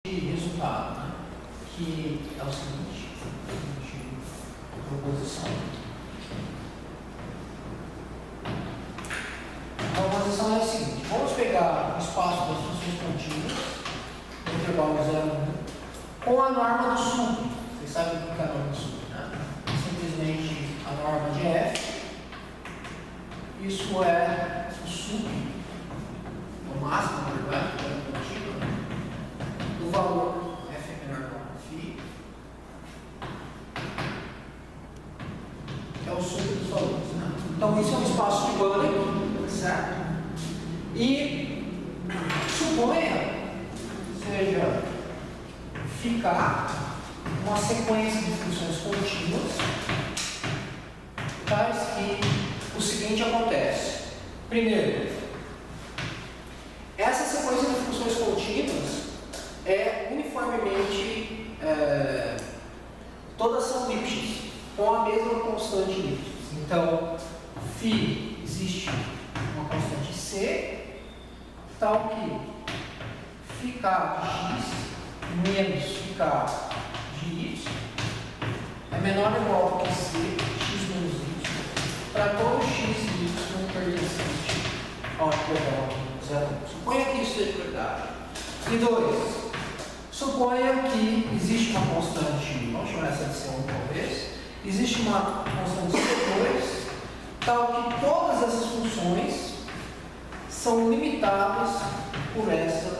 resultado, né? Que é o seguinte, proposição. A proposição é a seguinte: vamos pegar o espaço das funções contínuas, no intervalo 0,1, com a norma do sub. Vocês sabem o que é a norma do sub, né? Simplesmente a norma de f. Isso é o sub, o máximo, na verdade, do valor f é menor que φ, que é o sub dos valores, né? Então, isso é um espaço de Banach, certo? E suponha, seja, ficar uma sequência de funções contínuas, tais que o seguinte acontece. Primeiro, essa sequência de funções contínuas é uniformemente, todas são Lipschitz, com a mesma constante Lipschitz. Então, φ existe uma constante C, tal que φk de x menos φk de y é menor ou igual que C, x menos y, para todo x e y pertencente ao intervalo 0,1. Suponha que isso seja verdade. E 2, suponha que existe uma constante, vamos chamar essa de C1 talvez, existe uma constante C2, tal que todas essas funções são limitadas por essa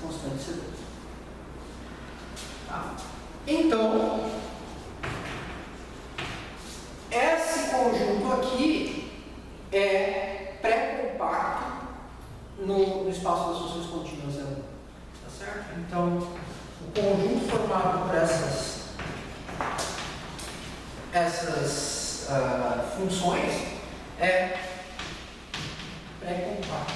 constante C2. Tá? Então, esse conjunto aqui é pré-compacto no espaço das funções contínuas 0,1. Tá certo? Então, o conjunto formado por essas funções é pré-compacto.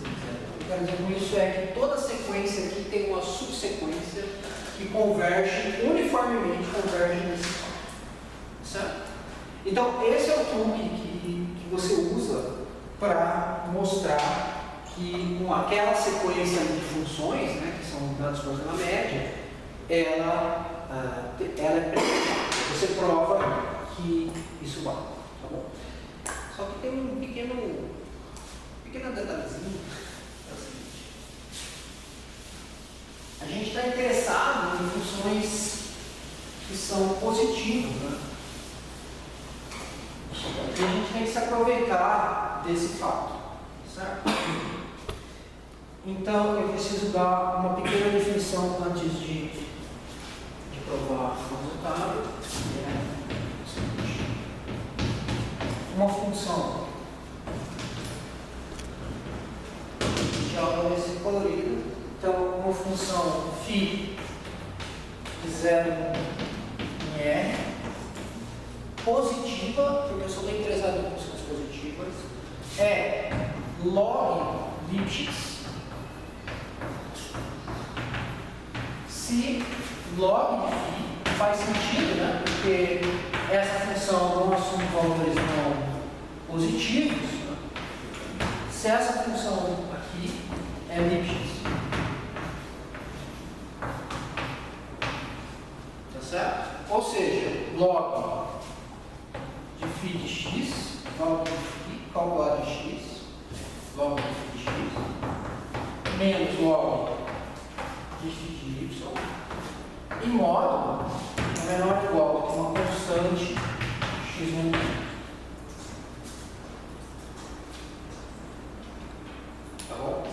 O que eu quero dizer com isso é que toda sequência aqui tem uma subsequência que converge, uniformemente converge nesse espaço. Certo? Então, esse é o truque que você usa para mostrar que com aquela sequência de funções, né, que são dados por na média, ela é pré-compacta. Você prova que isso vale. Tá bom? Só que tem um pequeno detalhezinho. É o seguinte: a gente está interessado em funções que são positivas, né? E a gente tem que se aproveitar desse fato, certo? Então, eu preciso dar uma pequena definição antes de provar o resultado. Uma função de algo desse colorido. Então, uma função φ de 0 em R, positiva, porque eu só estou interessado em funções positivas, é log Lipschitz, se log de φ faz sentido, né? Porque essa função não assume valores não positivos, né? Se essa função aqui é Lipschitz. Tá certo? Ou seja, log de φ de x, log de φ, calculado de x, log de φ de x, menos log de φ de y, e módulo é menor ou igual que uma constante x menos y. Tá bom?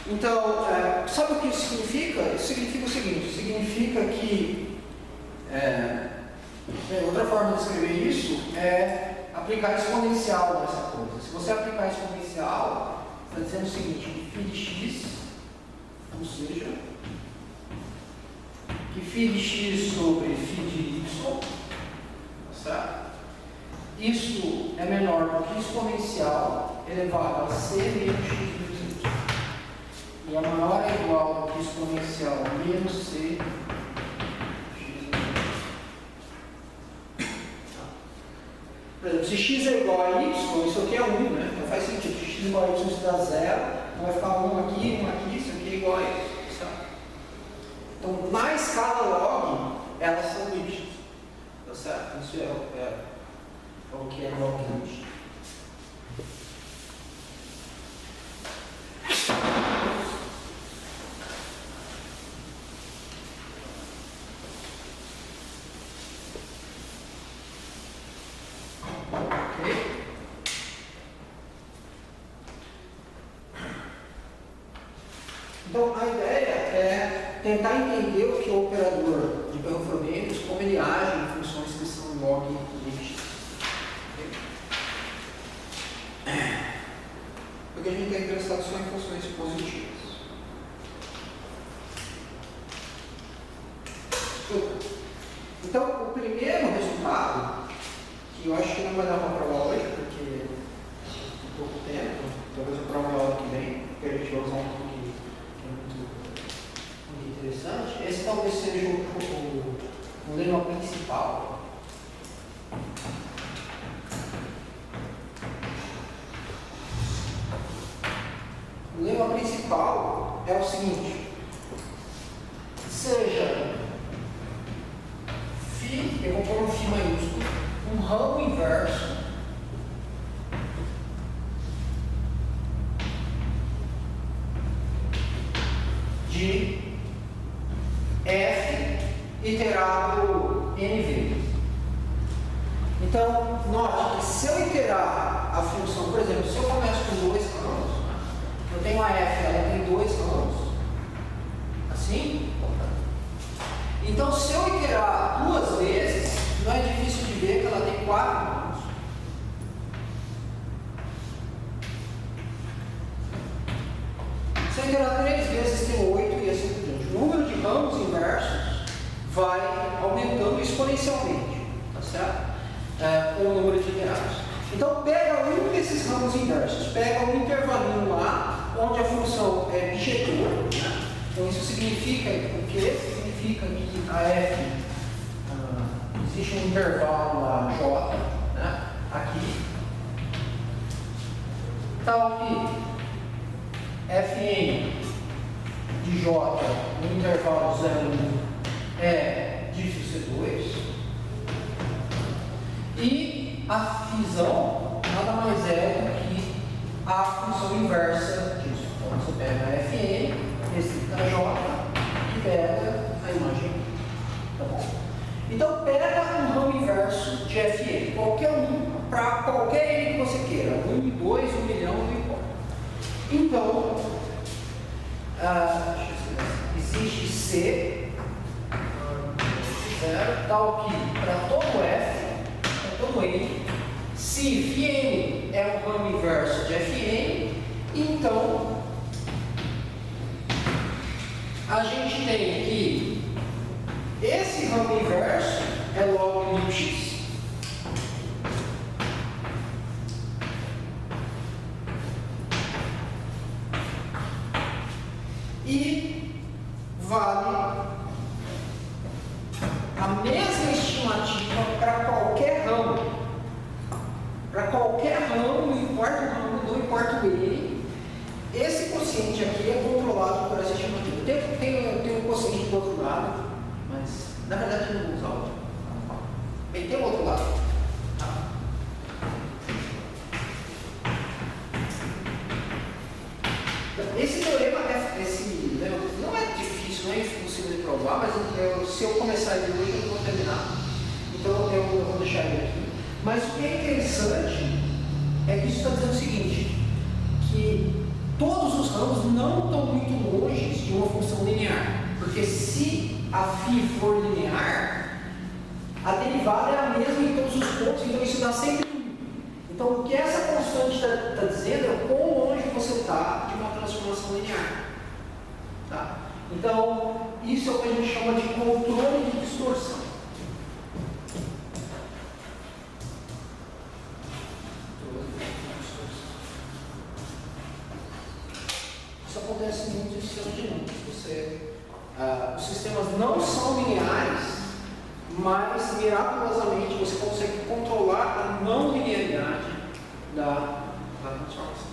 Então, sabe o que isso significa? Isso significa o seguinte: significa que outra forma de escrever isso é aplicar exponencial nessa coisa. Se você aplicar exponencial, está dizendo o seguinte: que φ de x, ou seja, que φ de x sobre φ de y, certo? Isso é menor do que exponencial elevado a c menos x menos y. E é maior ou igual do que exponencial menos c. Por exemplo, se x é igual a y, isso aqui é 1, né? Não faz sentido. x igual a y, isso dá 0, então vai ficar 1 aqui, isso aqui é igual a isso. Certo? Então, na escala log, elas são dígitos. Tá certo? Isso é o que é log dígito. Então, a ideia é tentar entender o que é o operador de performance, como ele age em funções que são log dígitos. Porque a gente está interessado só em funções positivas. Então, o primeiro resultado, que eu acho que não vai dar uma prova hoje, porque tem pouco tempo, talvez eu prove a aula que vem, porque a gente vai usar um pouco muito interessante. Esse talvez seja o lema principal. O lema principal é o seguinte: seja φ, eu vou pôr um φ maiúsculo, um ramo inverso de f iterado n vezes. Então, note que se eu iterar a função, por exemplo, se eu começo com 2 ramos, eu tenho a f, ela tem 2 ramos, assim. Então, se eu iterar 2 vezes, não é difícil de ver que ela tem 4 ramos. Se eu iterar 3 vezes, tem 8 e assim por diante. O número de ramos inversos vai aumentando exponencialmente, tá certo? Com o número de iterados. Então, pega um desses ramos inversos, pega um intervalinho lá, onde a função é bijetor, né? Então, isso significa o quê? Significa que a f, existe um intervalo lá, j, né? Aqui, tal que fn de j no intervalo 0,1 é dígito C2, e a fusão nada mais é do que a função inversa disso. Então você pega a fn, restrita a j, e pega a imagem. Tá bom? Então pega um ramo inverso de fn, qualquer um, para qualquer n que você queira, 1, 2, 1 milhão, não importa. Então, existe C, tal que para todo f, para todo n, se Fn é um ramo inverso de Fn, então a gente tem que esse ramo inverso é log x. E vale a mesma estimativa para qualquer ramo. Para qualquer ramo, não importa o ramo, não importa o n, esse quociente aqui é controlado por essa estimativa. Tem um quociente do outro lado, mas na verdade eu não vou usar o outro. Bem, tem o outro lado. Esse teorema não é difícil, não é impossível de provar, mas se eu começar ele hoje, eu não vou terminar. Então eu vou deixar ele aqui. Mas o que é interessante é que isso está dizendo o seguinte, que todos os ramos não estão muito longe de uma função linear. Porque se a φ for linear, a derivada é a mesma em todos os pontos, então isso dá sempre 1. Então o que essa constante está dizendo é o quão longe você está de uma transformação linear. Tá? Então, isso é o que a gente chama de controle de distorção. Isso acontece muito em sistemas dinâmicos. Os sistemas não são lineares, mas miraculosamente você consegue controlar a não linearidade da transformação.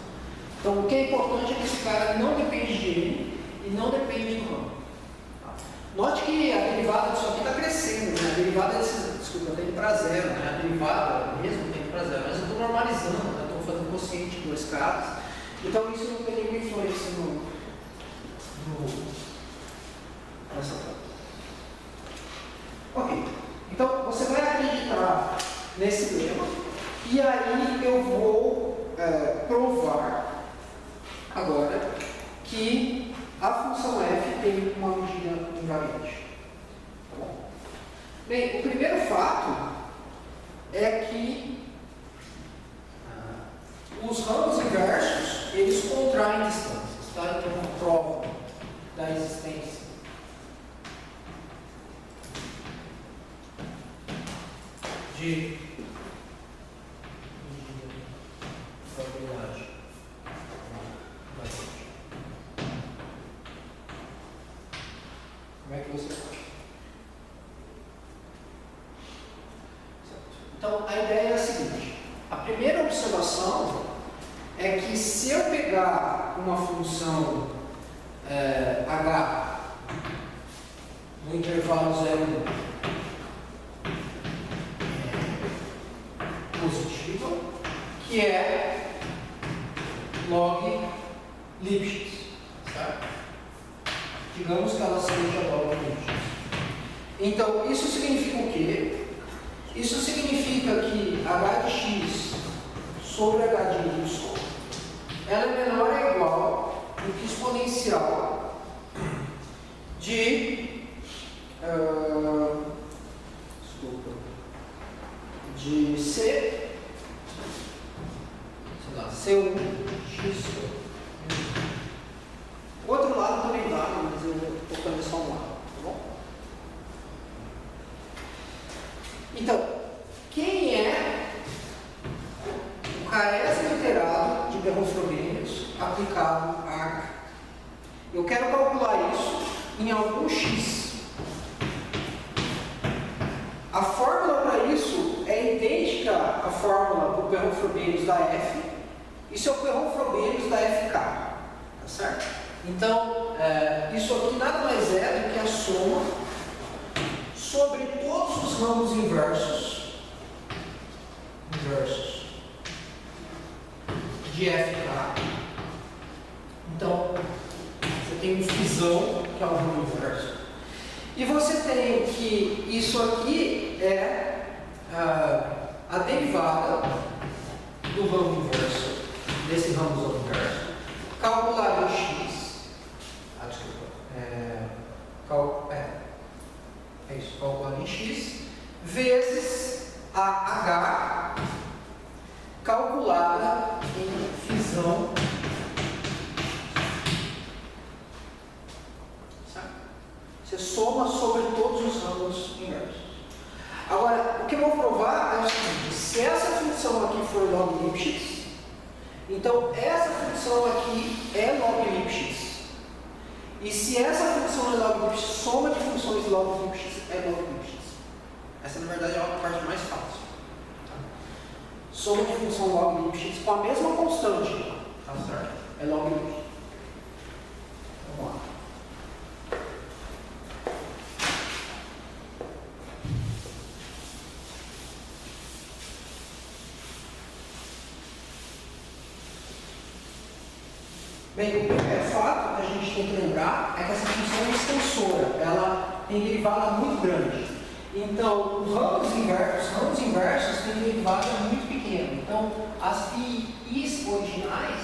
Então, o que é importante é que esse cara não depende de N e não depende do ramo. Note que a derivada disso aqui está crescendo, né? A derivada desculpa, eu tenho para zero, né? A derivada mesmo tem para zero, mas eu estou normalizando, né? Estou fazendo quociente de dois caras. Então, isso não tem nenhuma influência nessa prova. Ok. Então, você vai acreditar nesse lema e aí eu vou provar agora que a função f tem uma medida invariante. Tá bom? Bem, o primeiro fato é que os ramos inversos, eles contraem distâncias, tá? Então, eu provo da existência de probabilidade. Como é que você faz? Então, a ideia é a seguinte. A primeira observação é que se eu pegar uma função h no intervalo 0 e 1 positiva, que é log Lipschitz, certo? Digamos que ela seja log Lipschitz. Então, isso significa o quê? Isso significa que h de x sobre h de y ela é menor ou igual do que exponencial de C, sei lá, C1 x. O outro lado também dá, mas eu vou fazer só um lado, tá bom? Então, quem é o carésimo iterado de Bernoulli-Frobenius aplicado a H? Eu quero calcular isso em algum x. A fórmula para isso é idêntica à fórmula do Bernoulli-Frobenius da F. Isso é o Bernoulli-Frobenius da FK, tá certo? Então, isso aqui nada mais é do que a soma sobre todos os ramos inversos de FK. Então, você tem um fisão, que é um ramo inverso. E você tem que isso aqui é a derivada do ramo inverso, desse ramo inverso, calculado em x. É isso, calculado em x, vezes a h calculada em fisão. Você soma sobre todos os ramos inversos. Agora, o que eu vou provar é o seguinte: se essa função aqui for log Lipschitz, então essa função aqui é log Lipschitz. E se essa função é log Lipschitz, soma de funções log Lipschitz é log Lipschitz. Essa, na verdade, é a parte mais fácil. Soma de função log Lipschitz com a mesma constante, tá certo? É log Lipschitz. Vamos lá. Bem, o primeiro fato que a gente tem que lembrar é que essa função é extensora, ela tem derivada muito grande. Então, os ramos inversos têm derivada muito pequena. Então, as i's originais,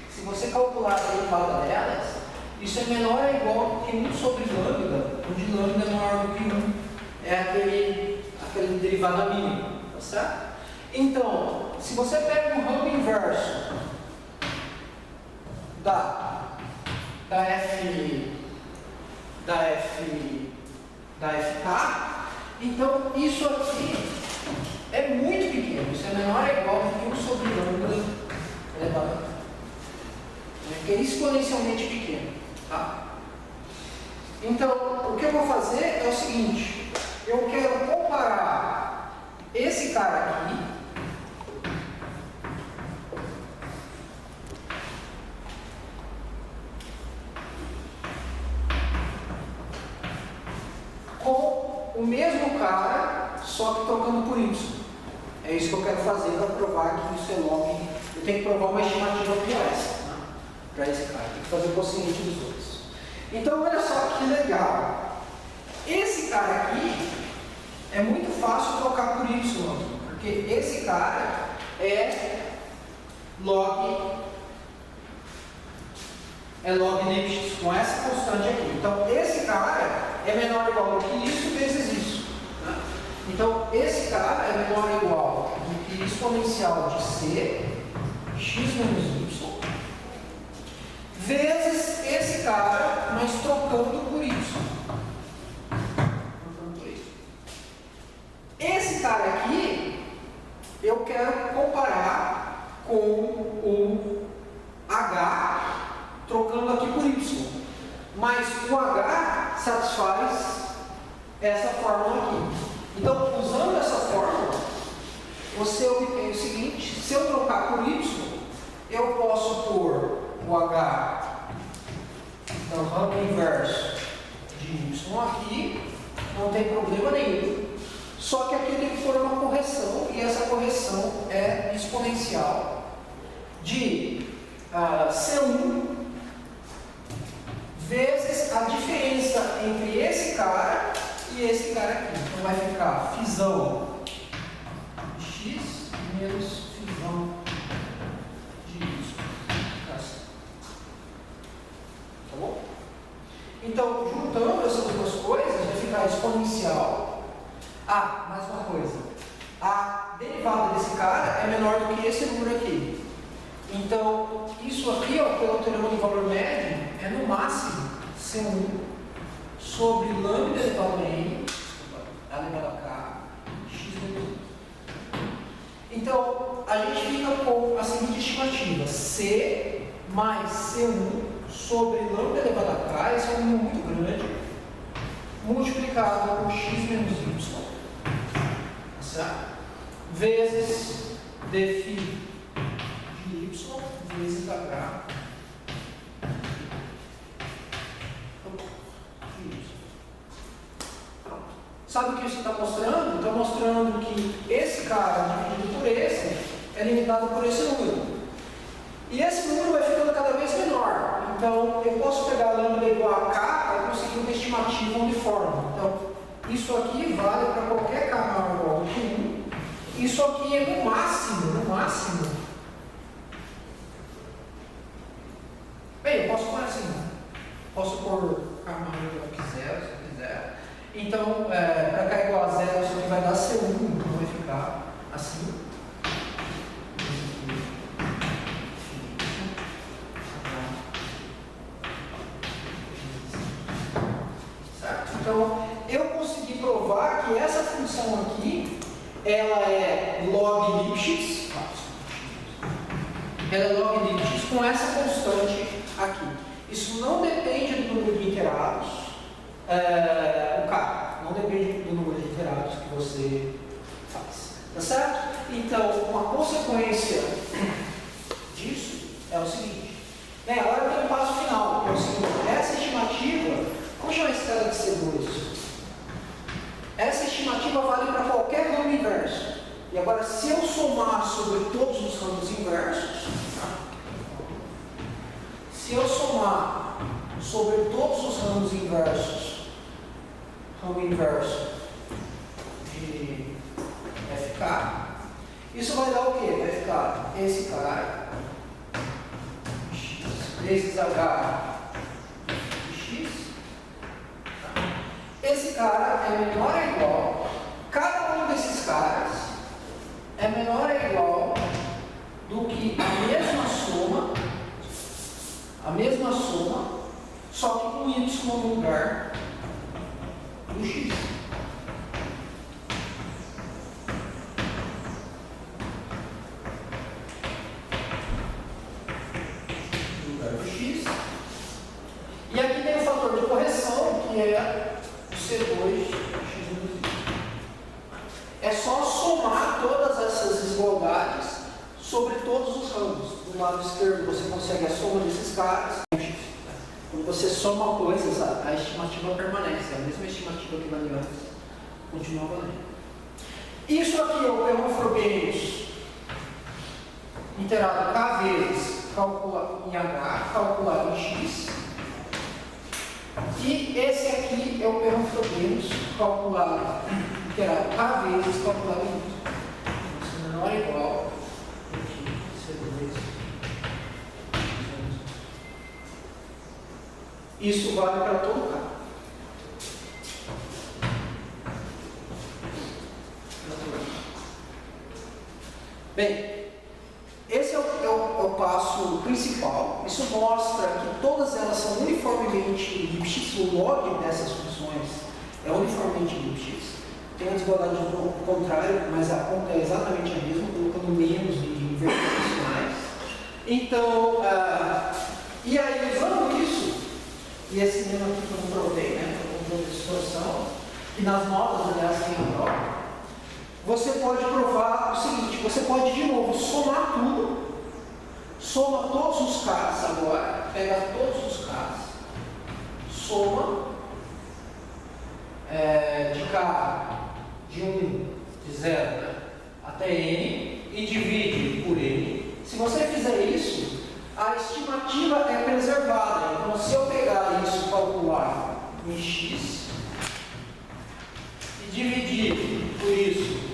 se você calcular a derivada delas, isso é menor ou igual que 1 sobre lambda, onde lambda é maior do que 1. É aquele derivada mínima, tá certo? Então, se você pega um ramo inverso da FK, então isso aqui é muito pequeno, isso é menor ou igual a 1 sobre lambda elevado, que é exponencialmente pequeno, tá? Então, o que eu vou fazer é o seguinte: eu quero comparar esse cara aqui o mesmo cara, só que trocando por y. É isso que eu quero fazer para provar que isso é log. Eu tenho que provar uma estimativa para essa, né? Para esse cara. Tem que fazer o quociente dos dois. Então, olha só que legal. Esse cara aqui é muito fácil trocar por y, porque esse cara é log Lipschitz com essa constante aqui. Então, esse cara é menor ou igual do que isso vezes isso. Né? Então, esse cara é menor ou igual do que exponencial de c, x menos y, vezes esse cara, mas trocando por y. Esse cara aqui, eu quero comparar com o h, trocando aqui por y. Mas o h satisfaz essa fórmula aqui. Então, usando essa fórmula, você obtém o seguinte: se eu trocar por y, eu posso pôr o h, então ramo inverso de y aqui, não tem problema nenhum. Só que aqui tem que pôr uma correção, e essa correção é exponencial de C1 vezes a diferença entre esse cara e esse cara aqui. Então vai ficar fisão de x menos fisão de y. Tá bom? Então, juntando essas duas coisas, vai ficar exponencial. Ah, mais uma coisa. A derivada desse cara é menor do que esse número aqui. Então, isso aqui, ó, pelo teorema do valor médio, é no máximo C1 sobre lambda elevado a n, elevado a k, x menos y. Então, a gente fica com a seguinte estimativa: C mais C1 sobre lambda elevado a k, esse é um número muito grande, multiplicado por x menos y, certo? Vezes dφ de y vezes h de y. Pronto. Sabe o que isso está mostrando? Está mostrando que esse cara dividido por esse é limitado por esse número. E esse número vai ficando cada vez menor. Então, eu posso pegar lambda igual a k e conseguir uma estimativa uniforme. Então, isso aqui vale para qualquer k maior ou igual que 1. Isso aqui é no máximo. Bem, eu posso pôr assim. Posso pôr k maior ou igual que 0, se eu quiser. Então, para k igual a 0, isso aqui vai dar C1, então vai ficar assim. Então, eu consegui provar que essa função aqui, ela é log Lipschitz, com essa constante aqui. Isso não depende do número de iterados, o K, não depende do número de iterados que você faz, tá certo? Então, uma consequência disso é o seguinte. Bem, agora tem um passo final, que é o seguinte: essa estimativa, vamos chamar esse cara de C2. Essa estimativa vale para qualquer ramo inverso. E agora, se eu somar sobre todos os ramos inversos, se eu somar sobre todos os ramos inversos, ramo inverso de FK, isso vai dar o quê? Vai ficar esse cara, x, vezes h de x. Esse cara é menor ou igual, cada um desses caras é menor ou igual do que a mesma soma, só que com y no lugar do x. No lugar do x. E aqui tem o fator de correção, que é o C2 x menos y. É só somar todas essas desigualdades sobre todos os ramos. Do lado esquerdo você consegue a soma desses caras. Quando você soma coisas, a estimativa permanece, é a mesma estimativa que valia antes. continua valendo. Isso aqui é o P1 iterado K vezes calculado em H, calculado em X. E esse aqui é o P1 calculado, iterado K vezes calculado em Y. Se menor ou igual, isso vale para todo K. Bem, esse é o passo principal. Isso mostra que todas elas são uniformemente Lipschitz. O log dessas funções é uniformemente Lipschitz. Tem uma desigualdade do contrário, mas a conta é exatamente a mesma, colocando menos em verticais. Então, e aí, usando isso, e esse mesmo aqui que eu não provei, né, que eu controle de distorção, que nas notas, aliás, tem a prova, você pode provar o seguinte: você pode de novo somar tudo, soma todos os K's agora, pega todos os K's, soma de K de 1, de 0, né, até N e divide por N. Se você fizer isso, a estimativa é preservada. Então, se eu pegar isso e calcular em X e dividir por isso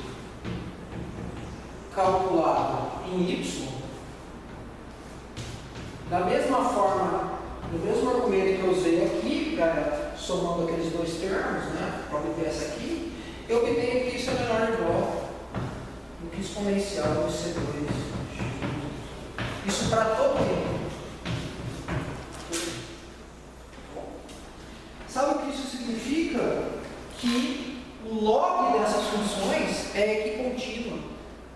calculado em Y, da mesma forma, do mesmo argumento que eu usei aqui, somando aqueles dois termos, né, para obter essa aqui, eu obtenho que isso é menor ou igual do que exponencial de C2. Isso para todo mundo. Sabe o que isso significa? Que o log dessas funções é equicontínua.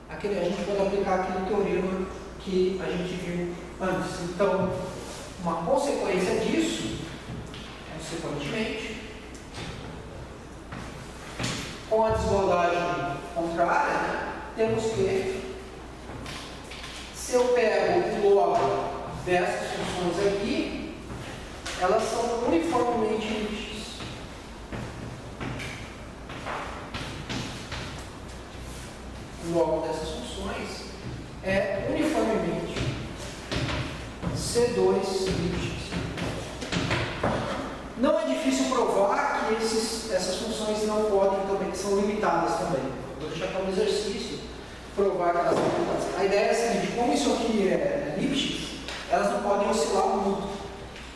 A gente pode aplicar aquele teorema que a gente viu antes. Então, uma consequência disso, consequentemente, com a desigualdade contrária, né, temos que, se eu pego o log dessas funções aqui, elas são uniformemente Lipschitz. O log dessas funções é uniformemente C2 Lipschitz. Não é difícil provar que essas funções não podem também, são limitadas também. Vou deixar para um exercício provar que elas são limitadas. A ideia é a seguinte: como isso aqui é Lipschitz, elas não podem oscilar muito.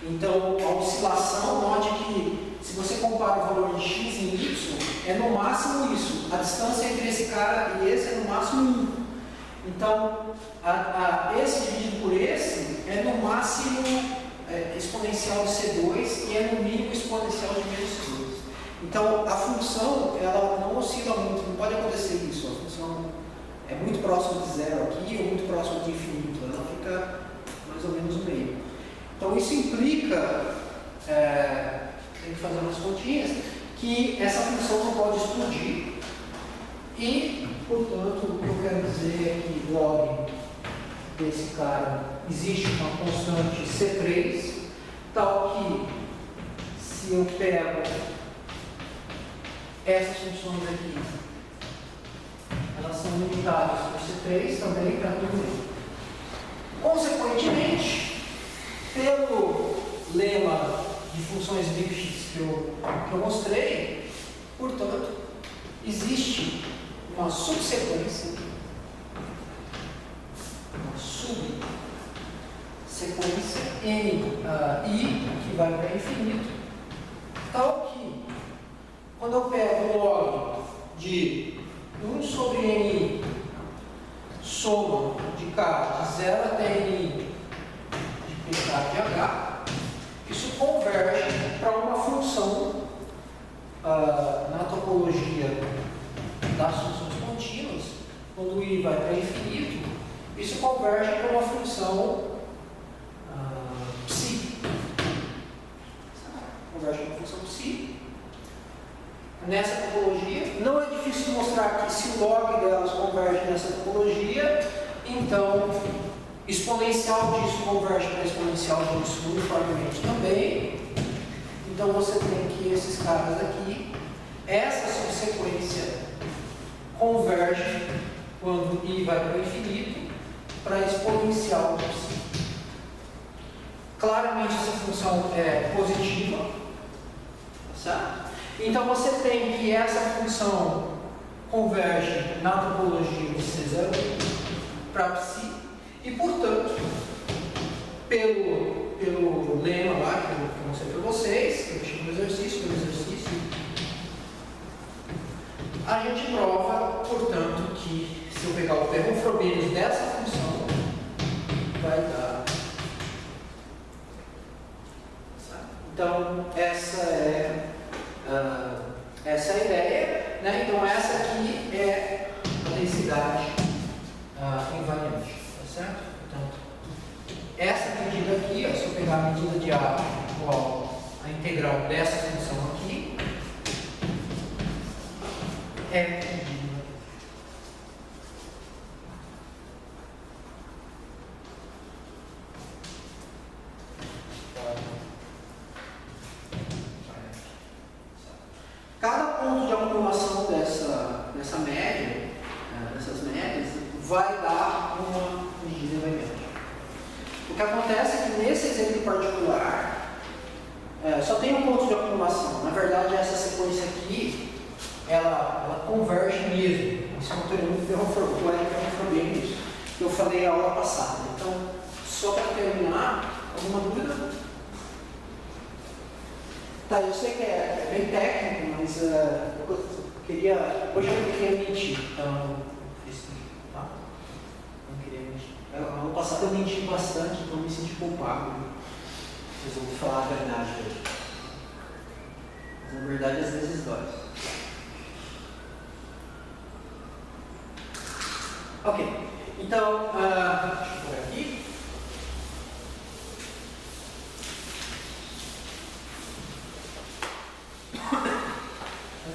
Então, a oscilação, note que se você compara o valor de x em y, é no máximo isso. A distância entre esse cara e esse é no máximo 1. Então, esse dividido por esse é no máximo exponencial de C2 e é no mínimo exponencial de menos C2. Então, a função, ela não oscila muito, não pode acontecer isso. A função é muito próxima de zero aqui ou muito próxima de infinito. Ela fica mais ou menos no meio. Então, isso implica, tem que fazer umas continhas, que essa função não pode explodir e, portanto, o que eu quero dizer é que log desse cara existe uma constante C3, tal que se eu pego essas funções aqui, elas são limitadas por C3 também para tudo isso. Consequentemente, pelo lema de funções Lipschitz que eu mostrei, portanto, existe uma subsequência, N I, que vai para infinito, tal que, quando eu pego o log de 1 sobre Ni, soma de K de 0 até Ni, de PK de H, isso converge para uma função na topologia das funções contínuas, quando o I vai para infinito, isso converge para uma função psi. Converge para uma função psi. Nessa topologia, não é difícil mostrar que se o log delas converge nessa topologia, então exponencial disso converge para exponencial disso uniformemente também. Então você tem que esses caras aqui essa subsequência converge quando I vai para o infinito para a exponencial de psi. Claramente essa função é positiva, certo? Então você tem que essa função converge na topologia de C0 para psi e, portanto, pelo lema lá que eu mostrei para vocês, que eu tinha no exercício, a gente prova, portanto, que se eu pegar o termo Frobenius dessa função, vai dar. Então, essa é a ideia, né? Então, essa aqui é a densidade invariante, tá certo? Portanto, essa medida aqui, ó, se eu pegar a medida de A igual a integral dessa função aqui, é medida. Cada ponto de acumulação dessa média, dessas médias, vai dar uma medida invariante. O que acontece é que nesse exemplo particular, só tem um ponto de acumulação. Na verdade, essa sequência aqui, ela converge mesmo. Isso é um teorema de Frobenius que eu falei a aula passada. Então, só para terminar, alguma dúvida? Tá, eu sei que é bem técnico, mas hoje eu queria mentir, então fiz isso, tá? Não queria mentir. Ano passado eu menti bastante, então me senti culpado. Resolvi falar a verdade hoje. Mas na verdade às vezes dói. Ok, então, deixa eu pôr aqui.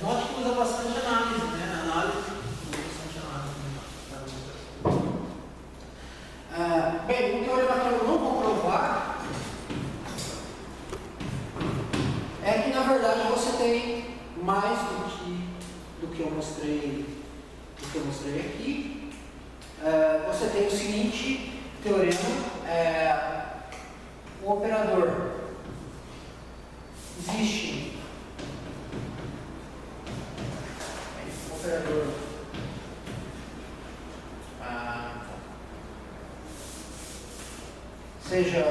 Note que usa bastante análise, né? Análise, usa bastante análise. Bem, o teorema que eu não vou provar é que, na verdade, você tem mais do que eu mostrei aqui. Você tem o seguinte teorema: o operador existe. Operador seja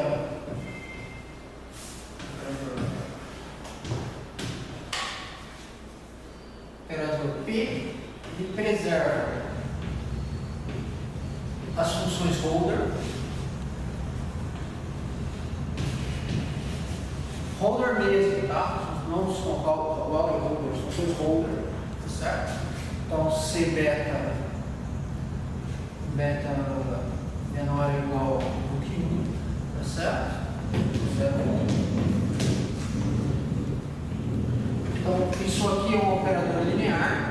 operador P, ele preserva as funções holder. Holder mesmo, tá? Não são holder, as funções holder, tá certo? Então, C beta menor ou igual do que 1, tá certo? 0, 1. Então, isso aqui é um operador linear.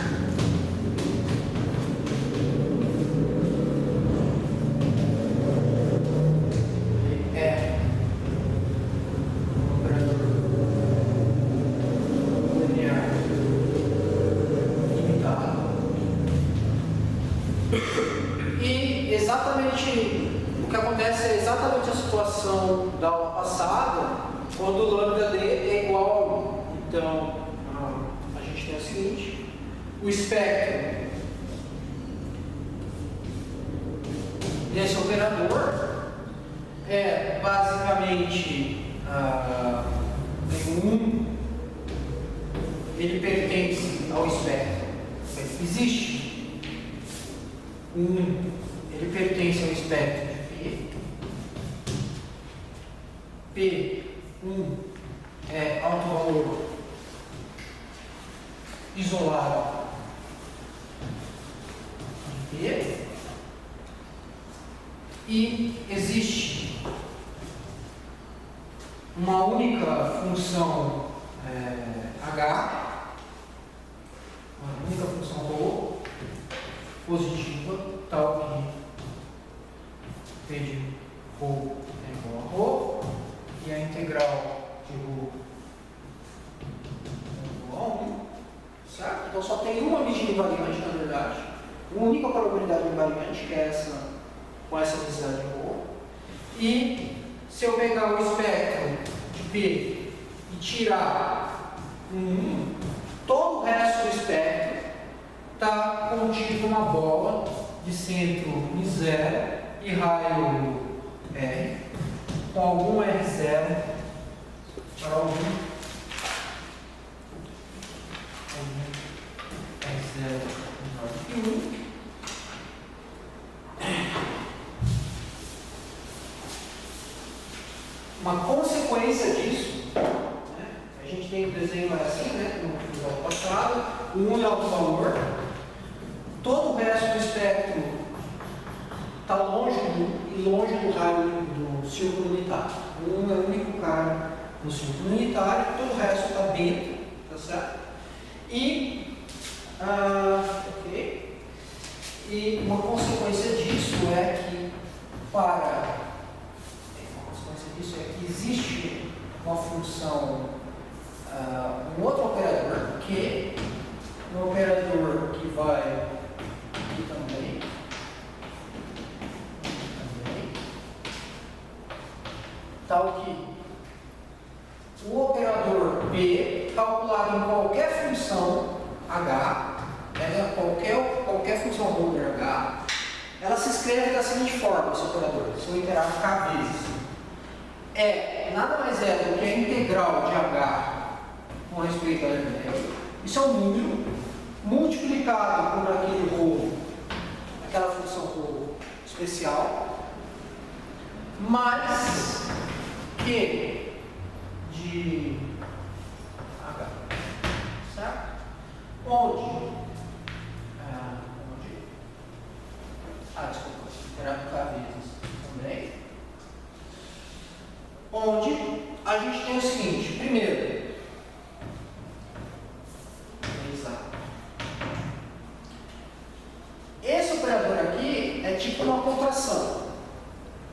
É um operador linear limitado. E exatamente o que acontece é exatamente a situação da aula passada, quando o lambda d é igual a 1. Então, a gente tem o seguinte: o espectro desse operador é basicamente ele pertence ao espectro. Existe ele pertence ao espectro de P. P1 é alto valor isolado de P. E existe uma única função H, uma única função ρ positiva, tal que P de ρ é igual a ρ, e a integral de ρ é igual a 1, certo? invariante, na verdade. Única probabilidade invariante, que é essa, com essa densidade boa. E se eu pegar o espectro de P e tirar todo o resto do espectro está contido numa bola de centro em 0 e raio R, com algum R0 para algum R0 menor do que 1. Uma consequência disso, né? A gente tem o desenho assim, né, no episódio passado, o 1 é alto valor, todo o resto do espectro está longe do raio do círculo unitário. O 1 é o único cara no círculo unitário, todo o resto está dentro, tá certo? E, e uma consequência disso é que existe uma função, um outro operador, que um operador que vai aqui também, tal que o operador P, calculado em qualquer função H, qualquer função holder H, ela se escreve da seguinte forma, esse operador, se eu iterar K vezes. Nada mais é do que a integral de H com respeito a L. Isso é um número multiplicado por aquele rho, aquela função rho especial, mais Q de H, certo? Onde integral de K vezes também. Onde a gente tem o seguinte, primeiro, esse operador aqui é tipo uma contração.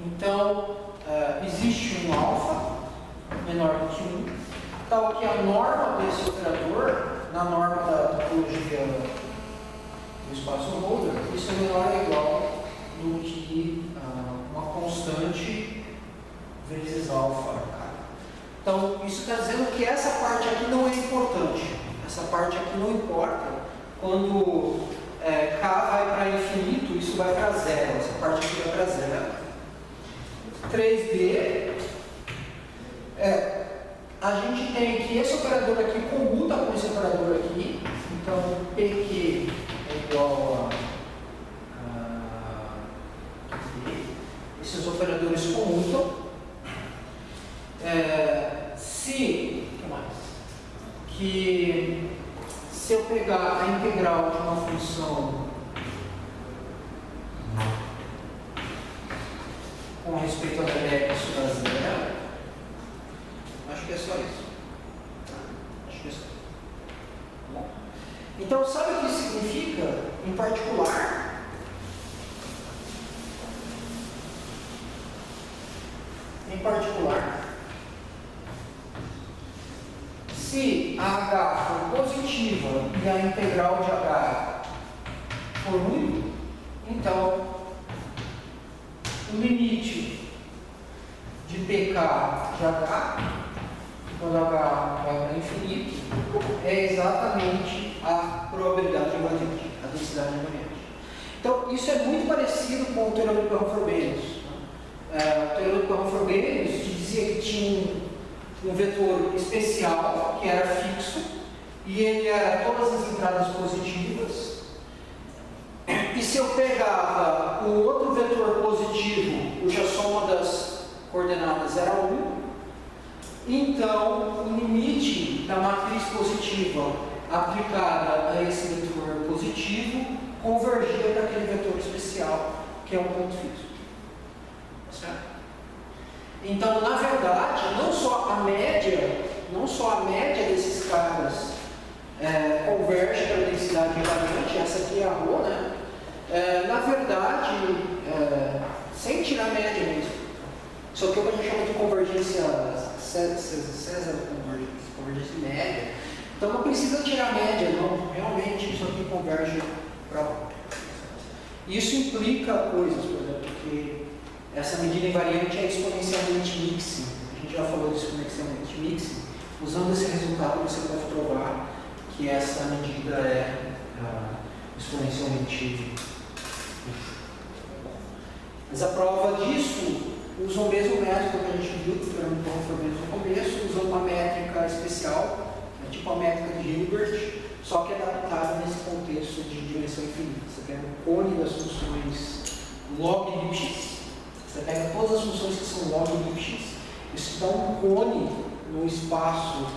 Então, existe um alfa menor do que 1, tal que a norma desse operador, na norma da topologia do espaço holder, isso é menor ou igual do que uma constante vezes alfa. Então, isso está dizendo que essa parte aqui não é importante. Essa parte aqui não importa. Quando K vai para infinito, isso vai para zero. Essa parte aqui vai para zero. 3D, a gente tem que esse operador aqui comuta com esse operador aqui. Então, PQ é igual a esses operadores comutam. Se eu pegar a integral de uma função com respeito a dx, isso dá zero. Acho que é só isso. Acho que é só. Bom. Então, sabe o que isso significa em particular? Se a H for positiva e a integral de H for 1, então o limite de PK de H, quando H vai para infinito, é exatamente a probabilidade invariante, a densidade invariante. Então, isso é muito parecido com o teorema de Perron-Frobenius. O teorema de Perron-Frobenius dizia que tinha um vetor especial, que era fixo, e ele era todas as entradas positivas. E se eu pegava o outro vetor positivo, cuja soma das coordenadas era 1, então o limite da matriz positiva aplicada a esse vetor positivo convergia para aquele vetor especial, que é um ponto fixo. Certo? Então, na verdade, não só a média desses caras converge para a densidade invariante, essa aqui é a rho, né? Na verdade, sem tirar a média mesmo. Só que o que a gente chama de convergência César convergência média, Então não precisa tirar a média, não. Realmente isso aqui converge para lá. Isso implica coisas, por exemplo, que essa medida invariante é exponencialmente mixing. A gente já falou de exponencialmente mixing. Usando esse resultado, você pode provar que essa medida é exponencialmente mixing. Mas a prova disso usa o mesmo método que a gente viu, que era no começo, usa uma métrica especial, tipo a métrica de Hilbert, só que adaptada nesse contexto de dimensão infinita. Você pega o cone das funções log Lipschitz, você pega todas as funções que são log Lipschitz, isso dá um cone no espaço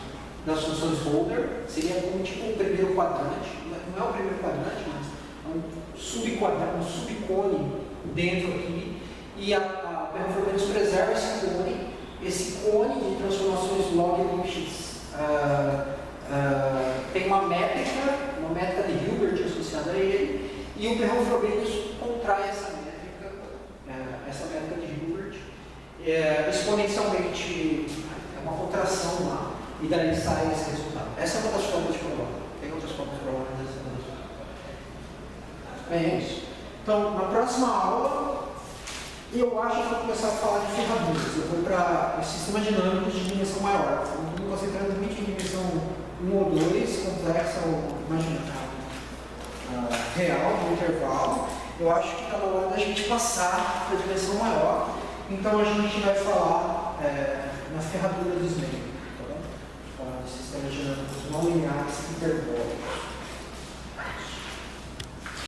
das funções Holder, seria como tipo o primeiro quadrante, não é o primeiro quadrante, mas é um subquadrante, um subcone dentro aqui, e a performance preserva esse cone de transformações log Lipschitz. Tem uma métrica de Hilbert associada a ele, e o Perron-Frobenius contrai essa métrica de Hilbert, exponencialmente, é uma contração lá, e daí sai esse resultado. Essa é uma das formas de provar. Tem outras formas de provar, mas essa é uma das formas. É isso. Então, na próxima aula, eu acho que eu vou começar a falar de ferramentas. Eu vou para sistemas dinâmicos de dimensão maior. Eu estou me concentrando muito em dimensão 1 ou 2, complexa ou real, no intervalo. Eu acho que está na hora da gente passar para a dimensão maior. Então a gente vai falar na ferradura do Snake, tá bom? Falar de sistemas dinâmicos não lineares hiperbólicos.